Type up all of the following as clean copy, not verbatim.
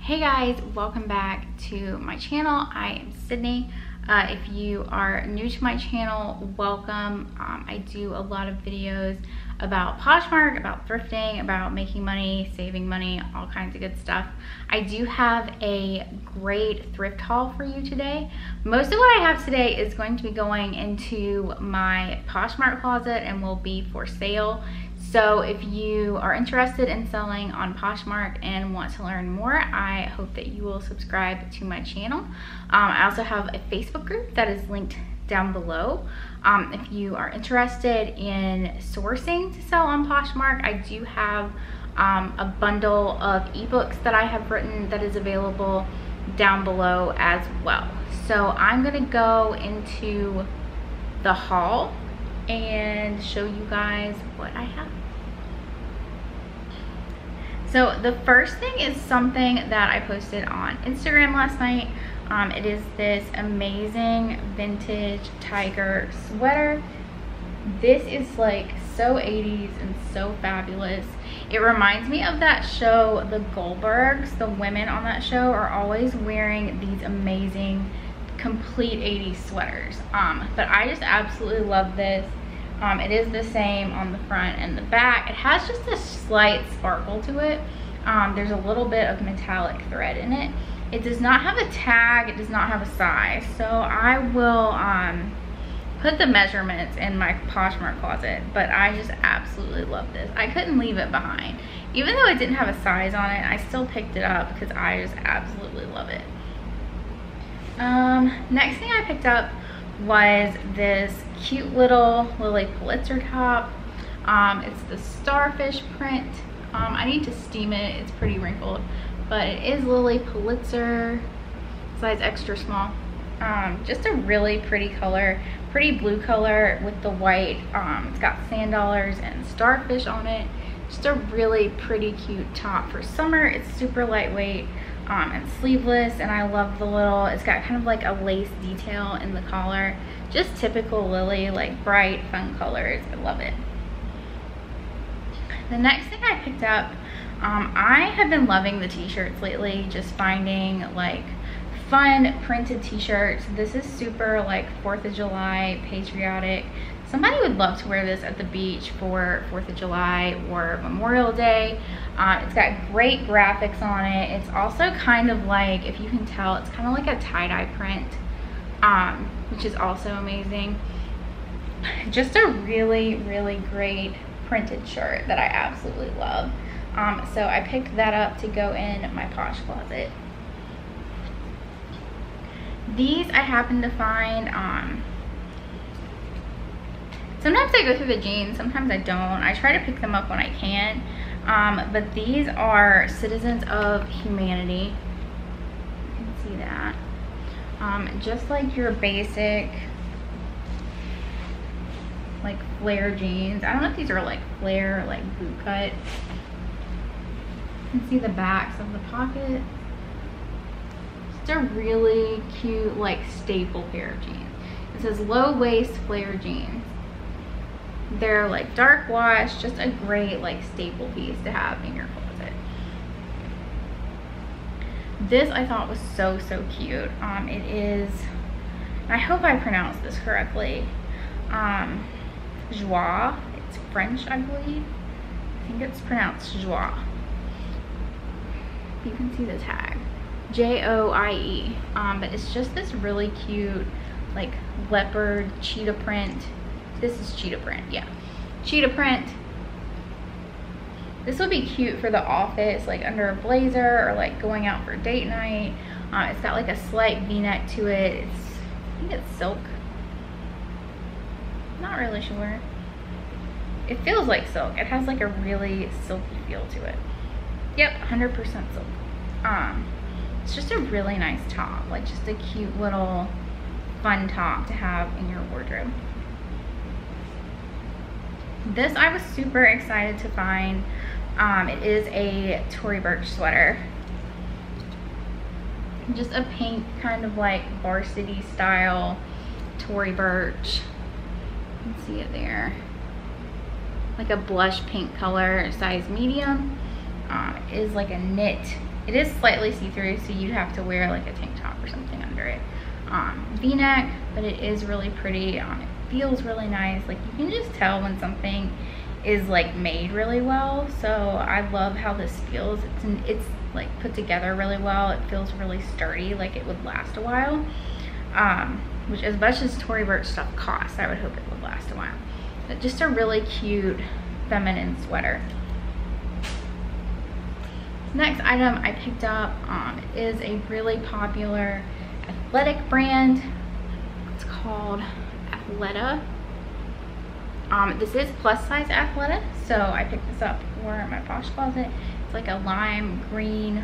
Hey guys, welcome back to my channel. I am Sydney. If you are new to my channel, welcome. I do a lot of videos about Poshmark, about thrifting, about making money, saving money, all kinds of good stuff. I do have a great thrift haul for you today. Most of what I have today is going to be going into my Poshmark closet and will be for sale. So if you are interested in selling on Poshmark and want to learn more, I hope that you will subscribe to my channel. I also have a Facebook group that is linked down below. If you are interested in sourcing to sell on Poshmark, I do have a bundle of ebooks that I have written that is available down below as well. So I'm gonna go into the haul and show you guys what I have. So the first thing is something that I posted on Instagram last night. It is this amazing vintage tiger sweater. This is like so 80s and so fabulous. It reminds me of that show, The Goldbergs. The women on that show are always wearing these amazing complete 80s sweaters. But I just absolutely love this. It is the same on the front and the back. It has just a slight sparkle to it. There's a little bit of metallic thread in it. It does not have a tag. It does not have a size. So I will put the measurements in my Poshmark closet, but I just absolutely love this. I couldn't leave it behind. Even though it didn't have a size on it, I still picked it up because I just absolutely love it. Next thing I picked up was this cute little Lilly Pulitzer top. It's the starfish print. I need to steam it. It's pretty wrinkled, but it is Lilly Pulitzer, size extra small. Just a really pretty color, pretty blue color with the white. It's got sand dollars and starfish on it. Just a really pretty cute top for summer. It's super lightweight and sleeveless, and I love the little, it's got kind of like a lace detail in the collar. Just typical Lilly, like bright, fun colors. I love it. The next thing I picked up, I have been loving the t-shirts lately, just finding like fun printed t-shirts. This is super like 4th of July, patriotic. Somebody would love to wear this at the beach for 4th of July or Memorial Day. It's got great graphics on it. It's also kind of like, if you can tell, it's kind of like a tie-dye print, which is also amazing. Just a really, really great printed shirt that I absolutely love. So I picked that up to go in my Posh closet. These I happen to find, sometimes I go through the jeans, sometimes I don't. I try to pick them up when I can. But these are Citizens of Humanity. You can see that. Just like your basic like flare jeans. I don't know if these are like flare or like boot cut. You can see the backs of the pockets. Just a really cute like staple pair of jeans. It says low waist flare jeans. They're like dark wash, just a great like staple piece to have in your closet. This I thought was so cute. It is, I hope I pronounced this correctly, joie. It's French, I believe. I think it's pronounced joie. You can see the tag, J-O-I-E. But it's just this really cute like leopard cheetah print. This is cheetah print, yeah. Cheetah print. This would be cute for the office, like under a blazer or like going out for date night. It's got like a slight v-neck to it. I think it's silk. Not really sure. It feels like silk. It has like a really silky feel to it. Yep, 100% silk. It's just a really nice top, like just a cute little fun top to have in your wardrobe. This I was super excited to find. It is a Tory Burch sweater. Just a pink kind of like varsity style Tory Burch. You can see it there. Like a blush pink color, size medium. It is like a knit It is slightly see-through, so you'd have to wear like a tank top or something under it. V-neck, but it is really pretty. It feels really nice. Like, you can just tell when something is like made really well. So I love how this feels. It's like put together really well. It feels really sturdy, like it would last a while. Which, as much as Tory Burch stuff costs, I would hope it would last a while. But just a really cute feminine sweater. Next item I picked up is a really popular athletic brand. It's called Atleta. This is plus size Atleta, so I picked this up for my posh closet. It's like a lime green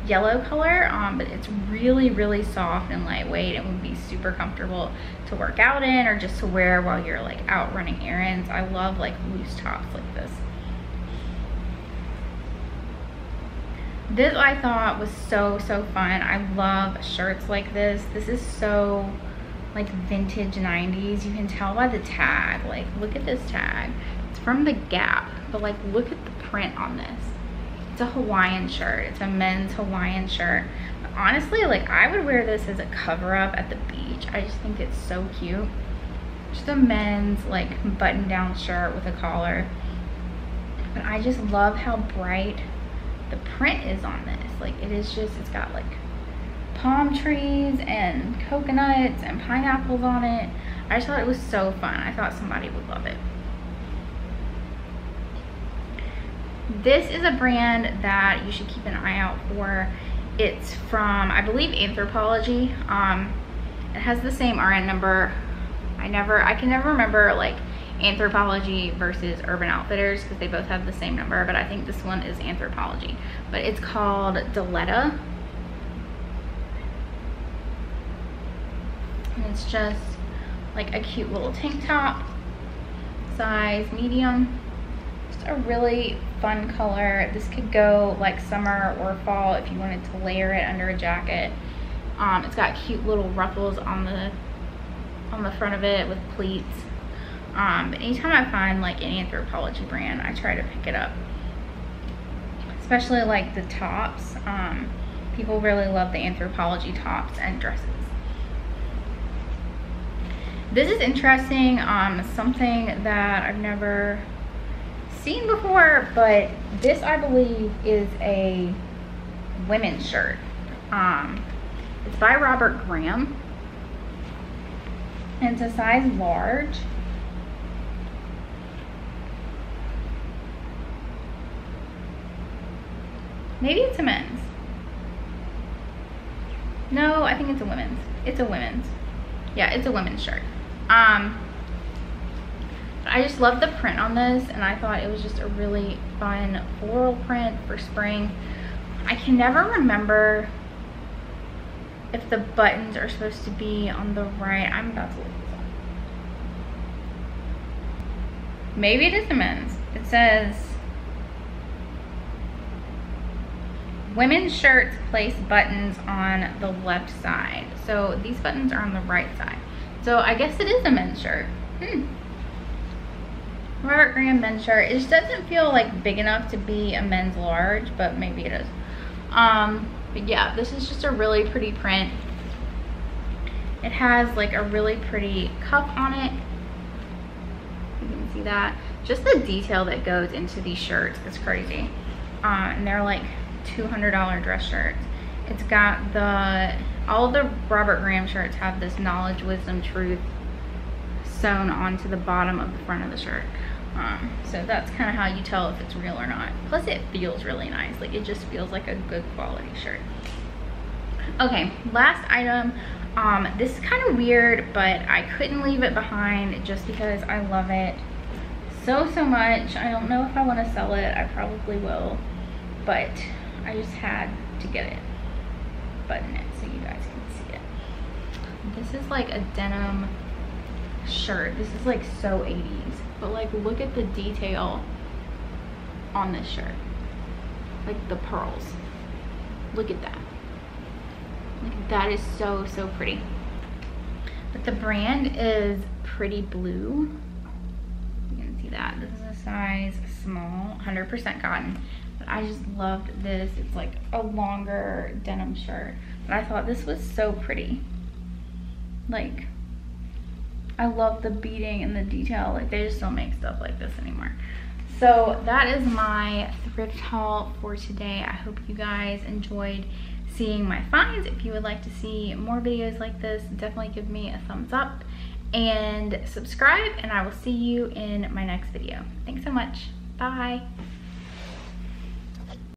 yellow color, but it's really, really soft and lightweight and would be super comfortable to work out in or just to wear while you're like out running errands. I love like loose tops like this. This I thought was so fun. I love shirts like this. This is so like vintage 90s. You can tell by the tag. Like, look at this tag. It's from the Gap, but like, look at the print on this. It's a Hawaiian shirt. It's a men's Hawaiian shirt. But honestly, like, I would wear this as a cover up at the beach. I just think it's so cute. Just a men's like button down shirt with a collar. But I just love how bright the print is on this. Like, it is just, it's got like palm trees and coconuts and pineapples on it. I just thought it was so fun. I thought somebody would love it. This is a brand that you should keep an eye out for. It's from, I believe, Anthropology. It has the same RN number. I can never remember like Anthropology versus Urban Outfitters because they both have the same number, but I think this one is Anthropology. But it's called Atleta. And it's just like a cute little tank top, size medium. Just a really fun color. This could go like summer or fall if you wanted to layer it under a jacket. It's got cute little ruffles on the front of it with pleats. But anytime I find like an Anthropology brand, I try to pick it up. Especially like the tops. People really love the Anthropology tops and dresses. This is interesting, something that I've never seen before, but this I believe is a women's shirt. It's by Robert Graham, and it's a size large. Maybe it's a men's. No, I think it's a women's. It's a women's. Yeah, it's a women's shirt. I just love the print on this, and I thought it was just a really fun floral print for spring. I can never remember if the buttons are supposed to be on the right. I'm about to look this up. Maybe it is a men's. It says, women's shirts place buttons on the left side. So these buttons are on the right side. So I guess it is a men's shirt. Robert Graham men's shirt. It just doesn't feel like big enough to be a men's large, but maybe it is. But yeah, this is just a really pretty print. It has like a really pretty cuff on it. You can see that. Just the detail that goes into these shirts is crazy. And they're like $200 dress shirts. It's got all the Robert Graham shirts have this knowledge, wisdom, truth sewn onto the bottom of the front of the shirt. So that's kind of how you tell if it's real or not. Plus it feels really nice. Like, it just feels like a good quality shirt. Okay, last item. This is kind of weird, but I couldn't leave it behind just because I love it so much. I don't know if I want to sell it. I probably will, but I just had to get it, button it so you guys can see it. This is like a denim shirt. This is like so 80s, but like, look at the detail on this shirt. Like the pearls. Look at that. Like, that is so pretty. But the brand is Pretty Blue. You can see that. This is a size small, 100% cotton. but I just loved this. It's like a longer denim shirt, but I thought this was so pretty. Like, I love the beading and the detail. Like, they just don't make stuff like this anymore. So that is my thrift haul for today. I hope you guys enjoyed seeing my finds. If you would like to see more videos like this, definitely give me a thumbs up and subscribe, and I will see you in my next video. Thanks so much. Bye.